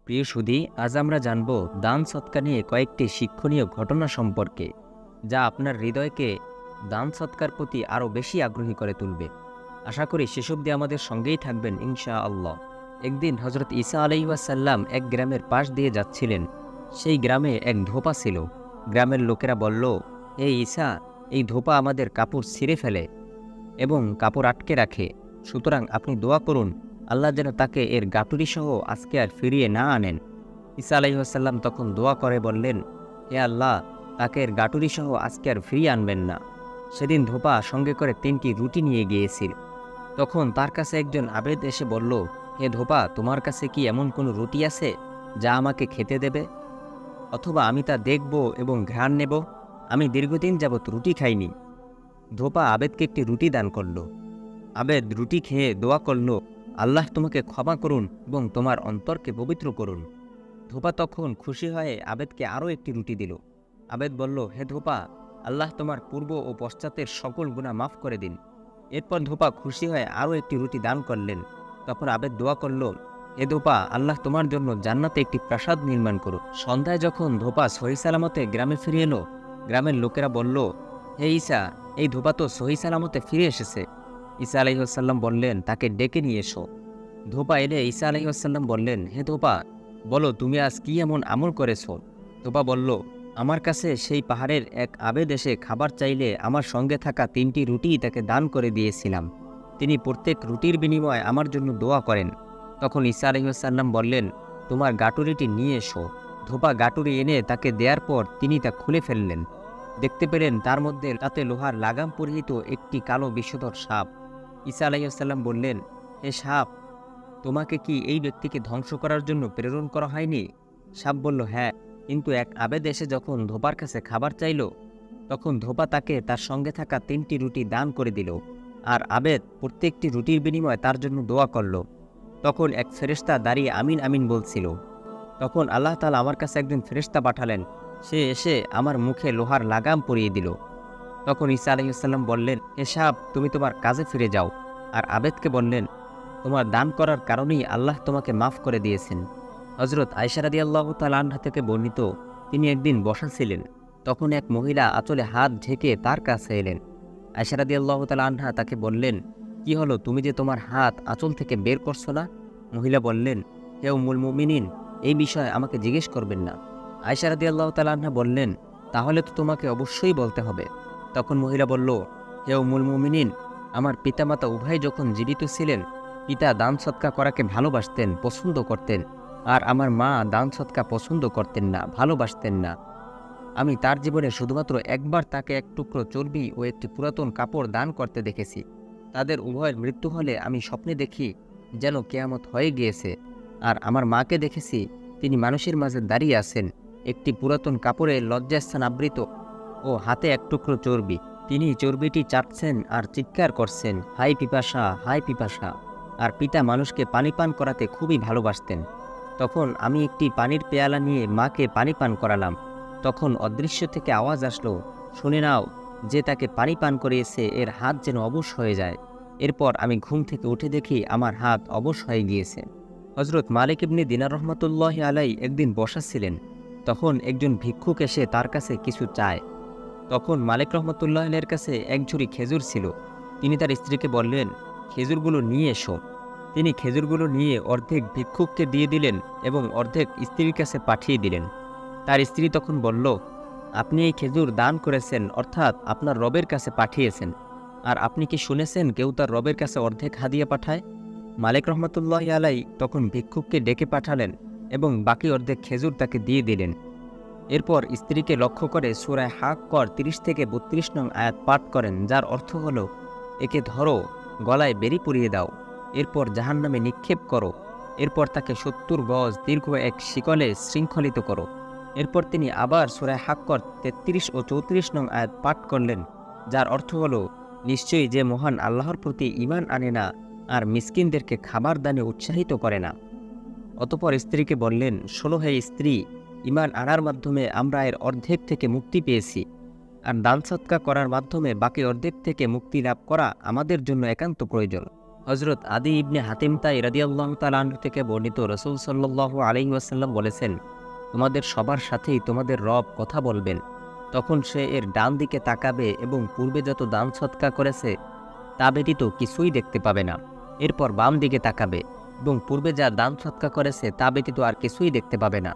প্রিয় সুধী, আজ আমরা জানব দান সৎকা নিয়ে কয়েকটি শিক্ষণীয় ঘটনা সম্পর্কে, যা আপনার হৃদয়কে দান সৎকার প্রতি আরও বেশি আগ্রহী করে তুলবে। আশা করি শেষ অবধি আমাদের সঙ্গেই থাকবেন ইনশা আল্লাহ। একদিন হজরত ঈসা আলাইহিসসালাম এক গ্রামের পাশ দিয়ে যাচ্ছিলেন। সেই গ্রামে এক ধোপা ছিল। গ্রামের লোকেরা বলল, হে ঈসা, এই ধোপা আমাদের কাপড় ছিঁড়ে ফেলে এবং কাপড় আটকে রাখে, সুতরাং আপনি দোয়া করুন আল্লাহ যেন তাকে এর গাটুরি সহ আজকে আর ফিরিয়ে না আনেন। ঈসা আলাইহিসসালাম তখন দোয়া করে বললেন, হে আল্লাহ, তাকে এর গাটুরি সহ আজকে আর ফিরিয়ে আনবেন না। সেদিন ধোপা সঙ্গে করে 3টি রুটি নিয়ে গিয়েছিল। তখন তার কাছে একজন আবেদ এসে বলল, হে ধোপা, তোমার কাছে কি এমন কোনো রুটি আছে যা আমাকে খেতে দেবে? অথবা আমি তা দেখব এবং ঘ্রাণ নেব। আমি দীর্ঘদিন যাবৎ রুটি খাইনি। ধোপা আবেদকে একটি রুটি দান করল। আবেদ রুটি খেয়ে দোয়া করল, আল্লাহ তোমাকে ক্ষমা করুন এবং তোমার অন্তরকে পবিত্র করুন। ধোপা তখন খুশি হয়ে আবেদকে আরও একটি রুটি দিল। আবেদ বলল, হে ধোপা, আল্লাহ তোমার পূর্ব ও পশ্চাতের সকল গুনাহ মাফ করে দিন। এরপর ধোপা খুশি হয়ে আরও একটি রুটি দান করলেন। তখন আবেদ দোয়া করল, হে ধোপা, আল্লাহ তোমার জন্য জান্নাতে একটি প্রাসাদ নির্মাণ করুন। সন্ধ্যায় যখন ধোপা সহি সালামতে গ্রামে ফিরে এলো, গ্রামের লোকেরা বলল, হে ঈসা, এই ধোপা তো সহি সালামতে ফিরে এসেছে। ঈসা আলাইহিসসালাম বললেন, তাকে ডেকে নিয়ে এসো। ধোপা এলে ঈসা আলাইহিসসালাম বললেন, হে ধোপা, বলো তুমি আজ কি এমন আমল করেছো? ধোপা বলল, আমার কাছে সেই পাহাড়ের এক আবেদ এসে খাবার চাইলে আমার সঙ্গে থাকা 3টি রুটি তাকে দান করে দিয়েছিলাম। তিনি প্রত্যেক রুটির বিনিময়ে আমার জন্য দোয়া করেন। তখন ঈসা আলাইহিসসালাম বললেন, তোমার গাটুরিটি নিয়ে এসো। ধোপা গাটুরি এনে তাকে দেওয়ার পর তিনি তা খুলে ফেললেন। দেখতে পেলেন তার মধ্যে তাতে লোহার লাগাম পরিহিত একটি কালো বিষধর সাপ। ঈসা আলাইহিসসালাম বললেন, হে সাপ, তোমাকে কি এই ব্যক্তিকে ধ্বংস করার জন্য প্রেরণ করা হয়নি? সাপ বলল, হ্যাঁ, কিন্তু এক আবেদ এসে যখন ধোপার কাছে খাবার চাইল, তখন ধোপা তাকে তার সঙ্গে থাকা 3টি রুটি দান করে দিল, আর আবেদ প্রত্যেকটি রুটির বিনিময়ে তার জন্য দোয়া করল। তখন এক ফেরেশতা দাঁড়িয়ে আমিন আমিন বলছিল। তখন আল্লাহ তাআলা আমার কাছে একজন ফেরেশতা পাঠালেন। সে এসে আমার মুখে লোহার লাগাম পরিয়ে দিল। তখন ঈসা আলাইহিসসালাম বললেন, হে সাপ, তুমি তোমার কাজে ফিরে যাও। আর আবেদকে বললেন, তোমার দান করার কারণেই আল্লাহ তোমাকে মাফ করে দিয়েছেন। হযরত আয়েশা রাদিয়াল্লাহু তাআলা আনহা থেকে বর্ণিত, তিনি একদিন বসা ছিলেন। তখন এক মহিলা আঁচলে হাত ঢেকে তার কাছে এলেন। আয়েশা রাদিয়াল্লাহু তাআলা আনহা তাকে বললেন, কি হলো, তুমি যে তোমার হাত আঁচল থেকে বের করছো না? মহিলা বললেন, হে উম্মুল মুমিনিন, এই বিষয়ে আমাকে জিজ্ঞেস করবেন না। আয়েশা রাদিয়াল্লাহু তাআলা আনহা বললেন, তাহলে তো তোমাকে অবশ্যই বলতে হবে। তখন মহিলা বলল, হে উম্মুল মুমিনিন, আমার পিতামাতা উভয় যখন জীবিত ছিলেন, পিতা দান সৎকা করাকে ভালোবাসতেন, পছন্দ করতেন, আর আমার মা দান সৎকা পছন্দ করতেন না, ভালোবাসতেন না। আমি তার জীবনে শুধুমাত্র একবার তাকে এক টুকরো চর্বি ও একটি পুরাতন কাপড় দান করতে দেখেছি। তাদের উভয়ের মৃত্যু হলে আমি স্বপ্নে দেখি যেন কেয়ামত হয়ে গিয়েছে। আর আমার মাকে দেখেছি, তিনি মানুষের মাঝে দাঁড়িয়ে আছেন, একটি পুরাতন কাপড়ে লজ্জাস্থান আবৃত ও হাতে এক টুকরো চর্বি। তিনি চর্বিটি চাটছেন আর চিৎকার করছেন, হাই পিপাসা, হাই পিপাসা। আর পিতা মানুষকে পানি পান করাতে খুবই ভালোবাসতেন। তখন আমি একটি পানির পেয়ালা নিয়ে মাকে পানি পান করালাম। তখন অদৃশ্য থেকে আওয়াজ আসলো, শুনে নাও, যে তাকে পানি পান করিয়েছে এর হাত যেন অবশ হয়ে যায়। এরপর আমি ঘুম থেকে উঠে দেখি আমার হাত অবশ হয়ে গিয়েছে। হযরত মালিক ইবনে দিনার রহমাতুল্লাহি আলাইহি একদিন বসা ছিলেন। তখন একজন ভিক্ষুক এসে তার কাছে কিছু চায়। তখন মালিক রহমতুল্লাহ আলাইহির কাছে এক ঝুড়ি খেজুর ছিল। তিনি তার স্ত্রীকে বললেন, খেজুরগুলো নিয়ে এসো। তিনি খেজুরগুলো নিয়ে অর্ধেক ভিক্ষুককে দিয়ে দিলেন এবং অর্ধেক স্ত্রীর কাছে পাঠিয়ে দিলেন। তার স্ত্রী তখন বলল, আপনি এই খেজুর দান করেছেন, অর্থাৎ আপনার রবের কাছে পাঠিয়েছেন। আর আপনি কি শুনেছেন কেউ তার রবের কাছে অর্ধেক হাদিয়া পাঠায়? মালিক রহমতুল্লাহ আলাইহি তখন ভিক্ষুককে ডেকে পাঠালেন এবং বাকি অর্ধেক খেজুর তাকে দিয়ে দিলেন। এরপর স্ত্রীকে লক্ষ্য করে সূরা হাক্কর 30 থেকে 32 নং আয়াত পাঠ করেন, যার অর্থ হলো, একে ধরো, গলায় বেড়ি পরিয়ে দাও, এরপর জাহান্নামে নিক্ষেপ করো, এরপর তাকে 70 গজ দীর্ঘ এক শিকলে শৃঙ্খলিত করো। এরপর তিনি আবার সূরা হাক্কর 33 ও 34 নং আয়াত পাঠ করলেন, যার অর্থ হলো, নিশ্চয়ই যে মহান আল্লাহর প্রতি ঈমান আনে না আর মিসকিনদেরকে খাবার দানে উৎসাহিত করে না। অতঃপর স্ত্রীকে বললেন, শোনো হে স্ত্রী, ঈমান আনার মাধ্যমে আমরা এর অর্ধেক থেকে মুক্তি পেয়েছি, আর দান সৎকা করার মাধ্যমে বাকি অর্ধেক থেকে মুক্তি লাভ করা আমাদের জন্য একান্ত প্রয়োজন। হযরত আদি ইবনে হাতিম তাই রাদিয়াল্লাহু তাআলা আনহু থেকে বর্ণিত রাসূল সাল্লাল্লাহু আলাইহি ওয়াসাল্লাম বলেছেন, তোমাদের সবার সাথেই তোমাদের রব কথা বলবেন। তখন সে এর ডান দিকে তাকাবে এবং পূর্বে যত দান সৎকা করেছে তা ব্যতীত কিছুই দেখতে পাবে না। এরপর বাম দিকে তাকাবে এবং পূর্বে যা দান সৎকা করেছে তা ব্যতীত আর কিছুই দেখতে পাবে না।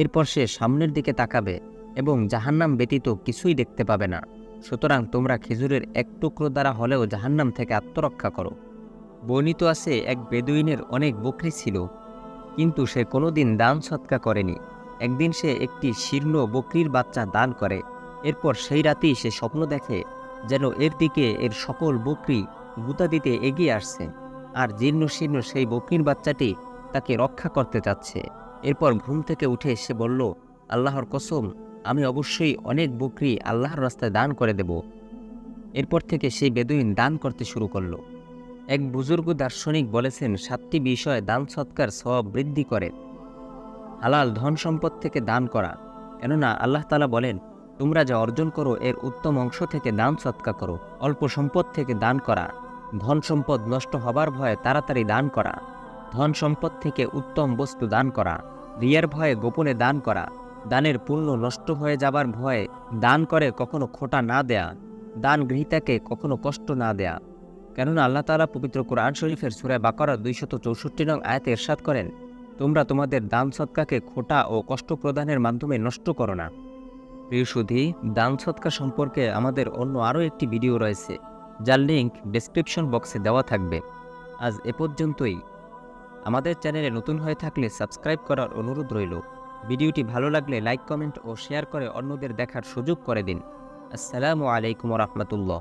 এরপর সে সামনের দিকে তাকাবে এবং জাহান্নাম ব্যতীত কিছুই দেখতে পাবে না। সুতরাং তোমরা খেজুরের এক টুকরো দ্বারা হলেও জাহান্নাম থেকে আত্মরক্ষা করো। বর্ণিত আছে, এক বেদুইনের অনেক বকরি ছিল, কিন্তু সে কোনোদিন দান সৎকা করেনি। একদিন সে একটি শীর্ণ বকরির বাচ্চা দান করে। এরপর সেই রাতেই সে স্বপ্ন দেখে যেন এর দিকে এর সকল বকরি গুঁতা দিতে এগিয়ে আসছে, আর জীর্ণ শীর্ণ সেই বকরির বাচ্চাটি তাকে রক্ষা করতে চাচ্ছে। এরপর ঘুম থেকে উঠে সে বলল, আল্লাহর কসম, আমি অবশ্যই অনেক বকরি আল্লাহর রাস্তায় দান করে দেব। এরপর থেকে সেই বেদুইন দান করতে শুরু করল। এক বুজুর্গ দার্শনিক বলেছেন, 7টি বিষয় দান সৎকার সওয়াব বৃদ্ধি করে। হালাল ধন সম্পদ থেকে দান করা, কেননা আল্লাহ তাআলা বলেন, তোমরা যা অর্জন করো এর উত্তম অংশ থেকে দান সৎকা করো। অল্প সম্পদ থেকে দান করা, ধন সম্পদ নষ্ট হবার ভয়ে তাড়াতাড়ি দান করা, ধন সম্পদ থেকে উত্তম বস্তু দান করা, রিয়ার ভয়ে গোপনে দান করা, দানের পূর্ণ নষ্ট হয়ে যাবার ভয়ে দান করে কখনো খোটা না দেয়া, দান গ্রহীতাকে কখনো কষ্ট না দেয়া। কেননা আল্লাহ তাআলা পবিত্র কোরআন শরীফের সূরা বাকারা 264 নং আয়াতে ইরশাদ করেন, তোমরা তোমাদের দান সৎকাকে খোটা ও কষ্ট প্রদানের মাধ্যমে নষ্ট করো না। প্রিয় সুধী, দান সৎকা সম্পর্কে আমাদের অন্য আরও একটি ভিডিও রয়েছে, যার লিঙ্ক ডেসক্রিপশন বক্সে দেওয়া থাকবে। আজ এ পর্যন্তই। আমাদের চ্যানেলে নতুন হয়ে থাকলে সাবস্ক্রাইব করার অনুরোধ রইল। ভিডিওটি ভালো লাগলে লাইক, কমেন্ট ও শেয়ার করে অন্যদের দেখার সুযোগ করে দিন। আসসালামু আলাইকুম ওয়া রাহমাতুল্লাহ।